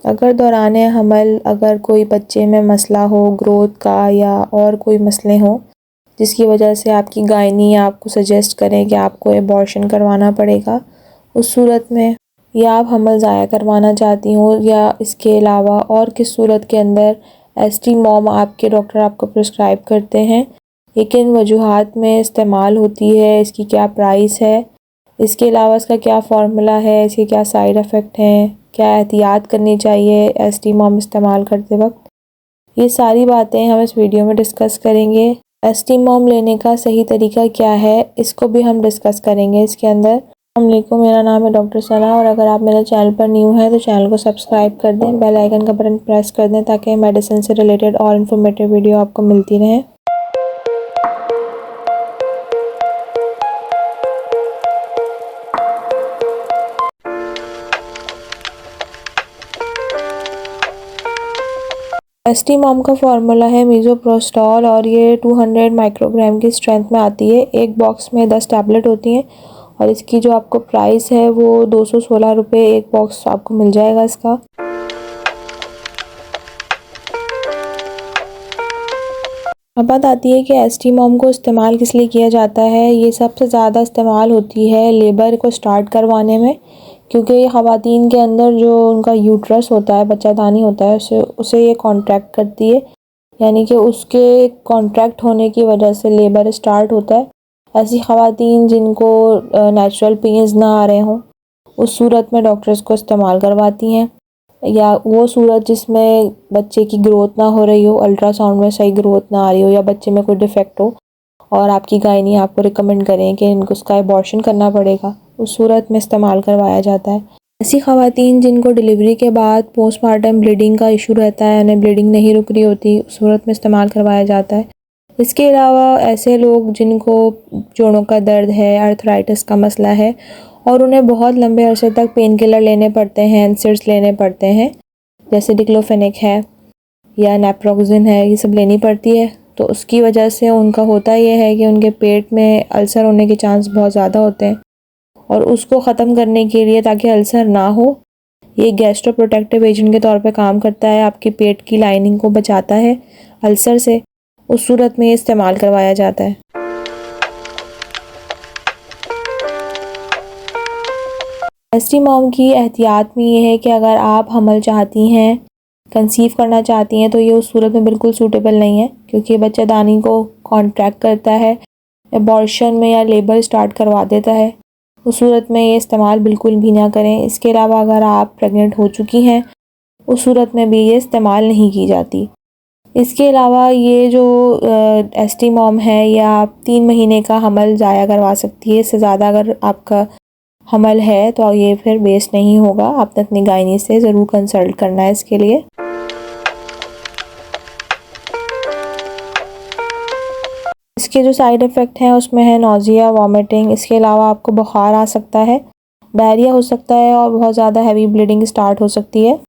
अगर दौरान हमल अगर कोई बच्चे में मसला हो ग्रोथ का या और कोई मसले हों जिसकी वजह से आपकी गायनी आपको सजेस्ट करें कि आपको एबॉर्शन करवाना पड़ेगा, उस सूरत में या आप हमल ज़ाया करवाना चाहती हो या इसके अलावा और किस सूरत के अंदर एसटी मॉम आपके डॉक्टर आपको प्रिस्क्राइब करते हैं, ये किन वजूहात में इस्तेमाल होती है, इसकी क्या प्राइस है, इसके अलावा इसका क्या फ़ॉर्मूला है, इसके क्या साइड इफ़ेक्ट हैं, क्या एहतियात करनी चाहिए एसटी मॉम इस्तेमाल करते वक्त, ये सारी बातें हम इस वीडियो में डिस्कस करेंगे। एसटी मॉम लेने का सही तरीका क्या है इसको भी हम डिस्कस करेंगे इसके अंदर। अस्सलाम वालेकुम, मेरा नाम है डॉक्टर सना और अगर आप मेरे चैनल पर न्यू हैं तो चैनल को सब्सक्राइब कर दें, बेल आइकन का बटन प्रेस कर दें ताकि मेडिसिन से रिलेटेड और इन्फॉर्मेटिव वीडियो आपको मिलती रहें। एसटी मॉम का फार्मूला है मीज़ोप्रोस्टॉल और ये 200 माइक्रोग्राम की स्ट्रेंथ में आती है। एक बॉक्स में 10 टैबलेट होती हैं और इसकी जो आपको प्राइस है वो 216 रुपये एक बॉक्स आपको मिल जाएगा इसका। अब बात आती है कि एसटी मॉम को इस्तेमाल किस लिए किया जाता है। ये सबसे ज़्यादा इस्तेमाल होती है लेबर को स्टार्ट करवाने में, क्योंकि ये ख़वातीन के अंदर जो उनका यूट्रस होता है, बच्चादानी होता है, उसे ये कॉन्ट्रैक्ट करती है, यानी कि उसके कॉन्ट्रैक्ट होने की वजह से लेबर स्टार्ट होता है। ऐसी ख़वातीन जिनको नेचुरल पेन्स ना आ रहे हों उस सूरत में डॉक्टर्स को इस्तेमाल करवाती हैं, या वो सूरत जिसमें बच्चे की ग्रोथ ना हो रही हो, अल्ट्रासाउंड में सही ग्रोथ ना आ रही हो या बच्चे में कोई डिफेक्ट हो और आपकी गायनी आपको रिकमेंड करें कि इनको उसका एबॉर्शन करना पड़ेगा, उस सूरत में इस्तेमाल करवाया जाता है। ऐसी ख़वातीन जिनको डिलीवरी के बाद पोस्टमार्टम ब्लीडिंग का इशू रहता है, उन्हें ब्लीडिंग नहीं रुक रही होती, उस सूरत में इस्तेमाल करवाया जाता है। इसके अलावा ऐसे लोग जिनको जोड़ों का दर्द है, आर्थराइटिस का मसला है और उन्हें बहुत लंबे अरसे तक पेन किलर लेने पड़ते हैं, एनसिड्स लेने पड़ते हैं, जैसे डिक्लोफेनेक है या नेप्रोक्सिन है, ये सब लेनी पड़ती है, तो उसकी वजह से उनका होता यह है कि उनके पेट में अल्सर होने के चांस बहुत ज़्यादा होते हैं और उसको ख़त्म करने के लिए, ताकि अल्सर ना हो, ये गैस्ट्रो प्रोटेक्टिव एजेंट के तौर पे काम करता है, आपकी पेट की लाइनिंग को बचाता है अल्सर से, उस सूरत में ये इस्तेमाल करवाया जाता है। एसटी मॉम की एहतियात में ये है कि अगर आप हमल चाहती हैं, कंसीव करना चाहती हैं, तो ये उस सूरत में बिल्कुल सूटेबल नहीं है, क्योंकि बच्चेदानी को कॉन्ट्रैक्ट करता है, एबॉर्शन में या लेबर स्टार्ट करवा देता है, उस सूरत में ये इस्तेमाल बिल्कुल भी ना करें। इसके अलावा अगर आप प्रेग्नेंट हो चुकी हैं उस सूरत में भी ये इस्तेमाल नहीं की जाती। इसके अलावा ये जो एसटी मॉम है, या आप 3 महीने का हमल ज़ाया करवा सकती है, इससे ज़्यादा अगर आपका हमल है तो ये फिर बेस्ट नहीं होगा, आपने अपनी गायनी से ज़रूर कंसल्ट करना है इसके लिए। इसके जो साइड इफ़ेक्ट हैं उसमें है नौजिया, वॉमिटिंग, इसके अलावा आपको बुखार आ सकता है, डायरिया हो सकता है और बहुत ज़्यादा हैवी ब्लीडिंग स्टार्ट हो सकती है।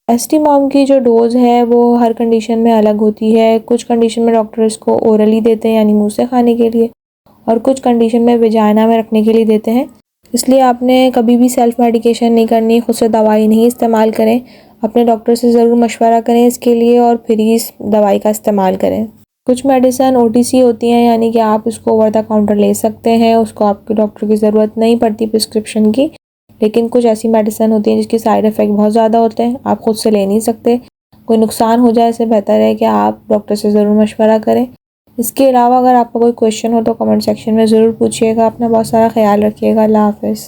एसटी मॉम की जो डोज़ है वो हर कंडीशन में अलग होती है। कुछ कंडीशन में डॉक्टर इसको ओरली देते हैं, यानी मुंह से खाने के लिए, और कुछ कंडीशन में वेजाइना में रखने के लिए देते हैं। इसलिए आपने कभी भी सेल्फ मेडिकेशन नहीं करनी, खुद से दवाई नहीं इस्तेमाल करें, अपने डॉक्टर से ज़रूर मशवरा करें इसके लिए और फिर ही इस दवाई का इस्तेमाल करें। कुछ मेडिसिन ओटीसी होती हैं, यानी कि आप इसको ओवर द काउंटर ले सकते हैं, उसको आपके डॉक्टर की ज़रूरत नहीं पड़ती प्रिस्क्रिप्शन की, लेकिन कुछ ऐसी मेडिसिन होती हैं जिसके साइड इफ़ेक्ट बहुत ज़्यादा होते हैं, आप ख़ुद से ले नहीं सकते, कोई नुकसान हो जाए, इससे बेहतर है कि आप डॉक्टर से ज़रूर मशवरा करें। इसके अलावा अगर आपका कोई क्वेश्चन हो तो कमेंट सेक्शन में ज़रूर पूछिएगा। अपना बहुत सारा ख्याल रखिएगा। अल्लाह हाफ़िज़।